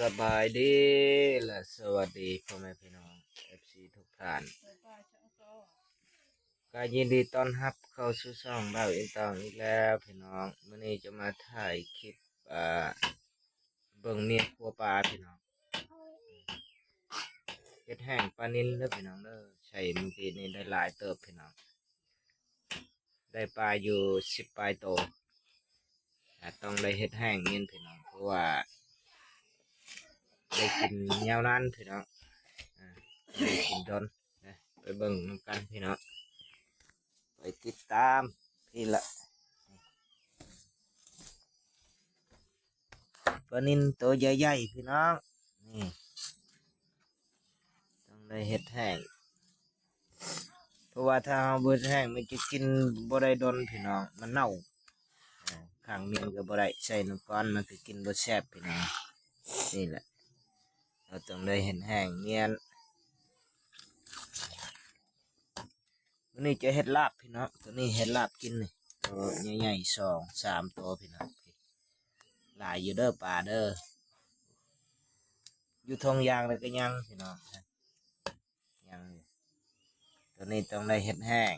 สบายดีและสวัสดีพ่อแม่พี่น้องFC ทุกท่านก็ยินดีต้อนรับเข้าสู่ช่องเราอีกตอนอีกแล้วพี่น้องมื้อนี้จะมาถ่ายคลิปเบิ่งเมียครัวปลาพี่น้องเฮ็ดแห้งปลานิ่นเด้อพี่น้องเด้อใช่เมื่อกี้นี้ได้หลายเติบพี่น้องได้ปลาอยู่10ปลายโตต้องได้เฮ็ดแห้งเมียนพี่น้องเพราะว่าได้กินยาวนานพี่น้องได้กินทนนะไปเบิ่งนำกันพี่น้องไปติดตามพี่ละปลานิลตัวใหญ่ๆพี่น้องนี่ต้องได้เห็ดแห้งเพราะว่าถ้าเอาเบิดแห้งมันจะกินบ่ได้ดนพี่น้องมันเน่าข้างเมียนก็บ่ได้ใส่น้ำก้อนมันก็กินบ่แซ่บพี่น้องนี่แหละเราต้องได้เห็ดแห้งเมียนวันนี้จะเห็ดลาบพี่น้องตัวนี้เห็ดลาบกินนี่ตัวใหญ่ๆ2-3ตัวพี่น้องหลายอยู่เด้อปลาเด้ออยู่ทงยางเลยก็ยังพี่น้องยังตัวนี้ต้องได้เห็ดแห้ง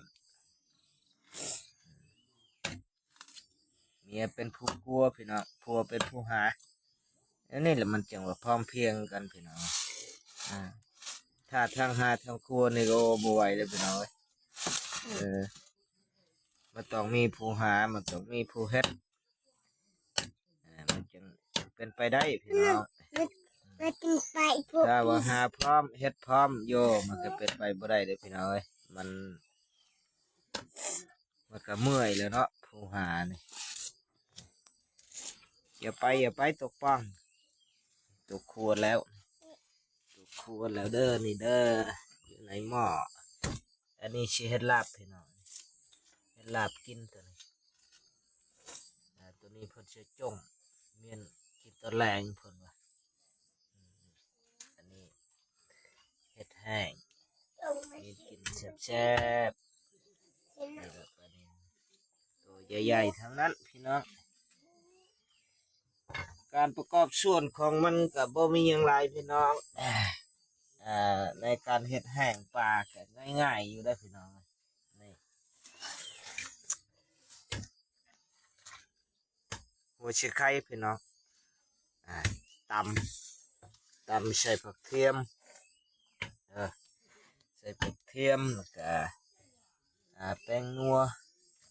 เมียเป็นผู้กลัวพี่น้องผัวเป็นผู้หาอันนี้แหละมันจังว่าพร้อมเพรียงกันพี่น้องถ้าทั้งหาทั้งครัวนี่ก็บ่ไหวเลยพี่น้องมันต้องมีผู้หามันต้องมีผู้เฮ็ดมันจึงเป็นไปได้พี่น้องถ้าว่าหาพร้อมเฮ็ดพร้อมโยมันก็เป็นไปบ่ได้เลยพี่น้องมันก็เมื่อยแล้วเนาะผู้หานี่อย่าไปตกป้องตกครัวแล้วเด้อนี่เด้ออยู่ในหม้ออันนี้สิเฮ็ดลาบพี่น้องเฮ็ดลาบกินตัวนี้เพิ่นสิจ้งเมียนกินตอนแรงเพิ่นว่าอันนี้เฮ็ดแห้งมีกินแซ่บๆนี่ก็ปลานิลตัวใหญ่ๆทั้งนั้นพี่น้องการประกอบส่วนของมันก็บ่มีหยังหลายพี่น้องในการเฮ็ดแห้งปลาก็ง่ายๆอยู่ได้พี่น้องนี่หัวไชไข่พี่น้องตำใส่ผักเทียมใส่ผักเทียมแล้วก็แป้งนัว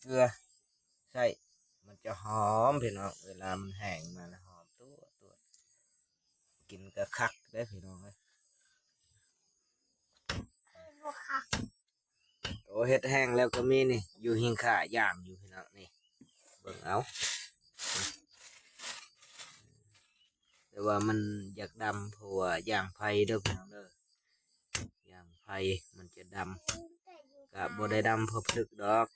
เกลือใส่มันจะหอมพี่น้องเวลามันแห้งมาแล้วหอมตัวกินก็คักได้พี่น้องเลยตัวเฮ็ดแห้งแล้วก็มีนี่อยู่หิ้งข่าย่างอยู่พี่น้องนี่เบิ่งเอาแต่ว่ามันอยากดำเพราะว่าย่างไฟเด้อพี่น้องเด้อย่างไฟมันจะดำกับบ่ได้ดำเพอพลึกดอก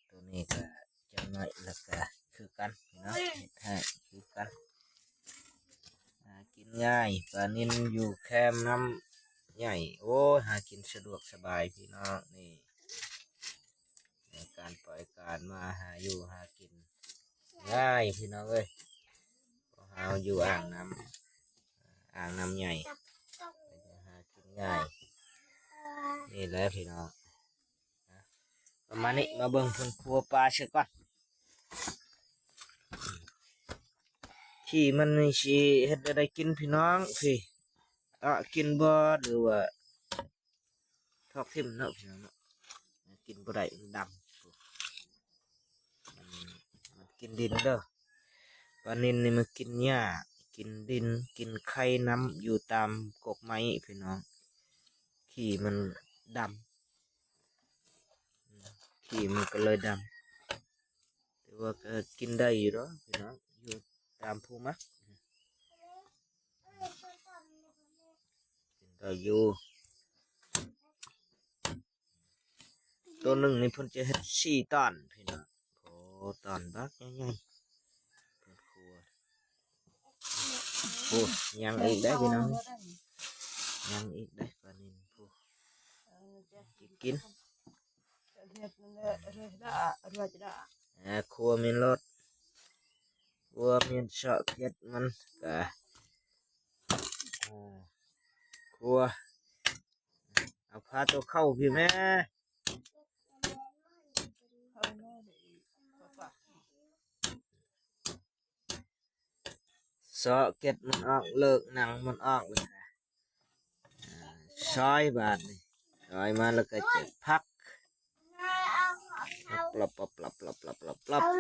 ตัวนี้ก็จังหน่อยแล้วก็คือกันพี่น้องคือกันกินง่ายปลานิลอยู่แคมน้ำใหญ่โอ้หากินสะดวกสบายพี่น้องนี่ในการปล่อยการมาหาอยู่หากินง่ายพี่น้องเอ้ยพอหาอยู่อ่างน้ำใหญ่หากินง่ายนี่แหละพี่น้องประมาณนี้มาเบิ่งเพิ่นครัวปลาเสียก่อนที่มันสิเฮ็ดได้กินพี่น้องพี่กินบ่หรือว่าทอกทิ่มเนาะพี่น้องเนาะกินบ่ได้มันดำมันกินดินเด้อปลานิลนี่มันกินหญ้ากินดินกินไข่น้ำอยู่ตามกกไม้พี่น้องขี้มันดำขี้มันก็เลยดำแต่ว่าก็กินได้อยู่เนาะพี่น้องอยู่ตามภูมิกินได้อยู่ตัวหนึ่งนี่เพิ่นจะเฮ็ด4ตอนพี่น้องโอ้ตอนบักใหญ่ๆเพิ่นครัวโอ้ยังอีกได้พี่น้องยังอีกได้ปลานิลผู้กินครัวมีรส วัวเมียนเสาะเก็ดมันกะครัวเอาพาตัวเข้าพี่แม่เสาะเก็ดมันออกเลิกหนังมันออกเลยค่ะซอยบาทนี่ซอยมาแล้วก็จะพักปรับ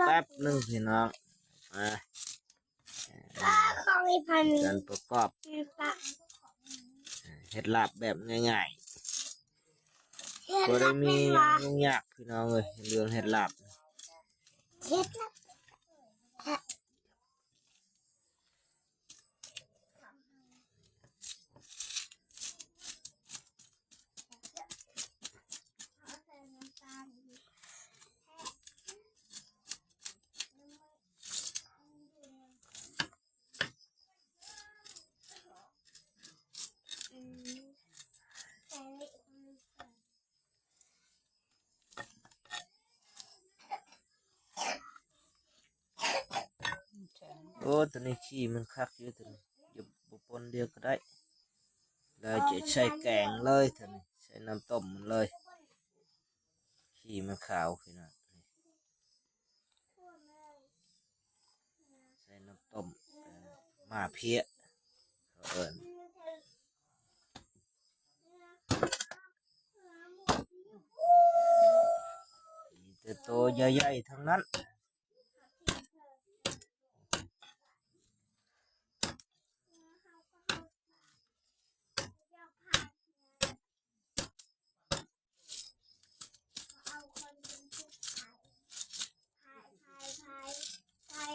แป๊บหนึ่งพี่น้องมาของอีพัน การประกอบเห็ดลาบแบบง่ายๆก็ได้มียุ่งยากพี่น้องเลยเรื่องเห็ดลาบ เฮ็ดลับโอ้ตัวนี้ขี้มันคักอยู่ตัวนี้หยุบบุปนเดียวก็ได้เลยจะใส่แกงเลยตัวนี้ใส่น้ำต้มมันเลยขี้มันขาวพี่น้องใส่น้ำต้มมาเพี้ยเขาเอิญแต่โตใหญ่ๆทั้งนั้น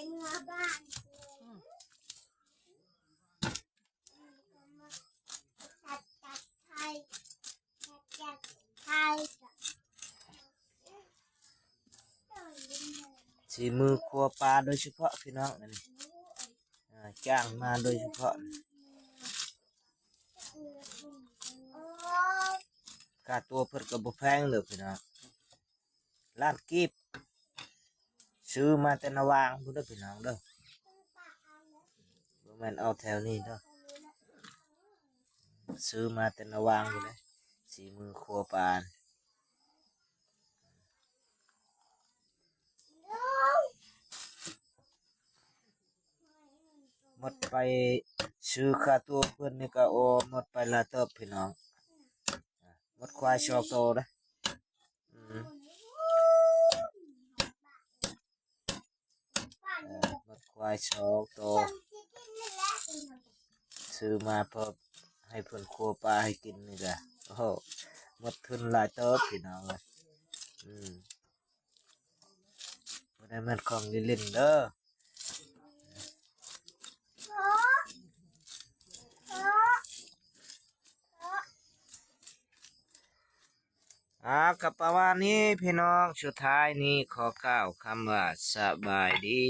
เนื้อบ้านจัดไทยจัดไทย สีมือครัวปลาโดยเฉพาะพี่น้องนี่จ้างมาโดยเฉพาะค่าตัวเพิ่นก็บ่แพงเลยพี่น้องล้านกีบซื้อมาแต่นาวางพุ่นเด้อพี่น้องเด้อบ่แม่นเอาแถวนี้เด้อซื้อมาแต่นาวางพุ่นเด้อสีมือครัวปลาหมดไปซื้อค่าตัวเพิ่นนี่ก็โอ้หมดไปหลายเติบพี่น้องหมดควายชอกโตเด้อหมดควายชอกโตซื้อมาเพื่อให้เพิ่นครัวปลาให้กินนี่แหละโอ้โหหมดทุนหลายเติบพี่น้องเลยบ่ได้แม่นของเล่นๆเด้อกับประมาณนี้พี่น้องสุดท้ายนี้ขอกล่าวคำว่าสบายดี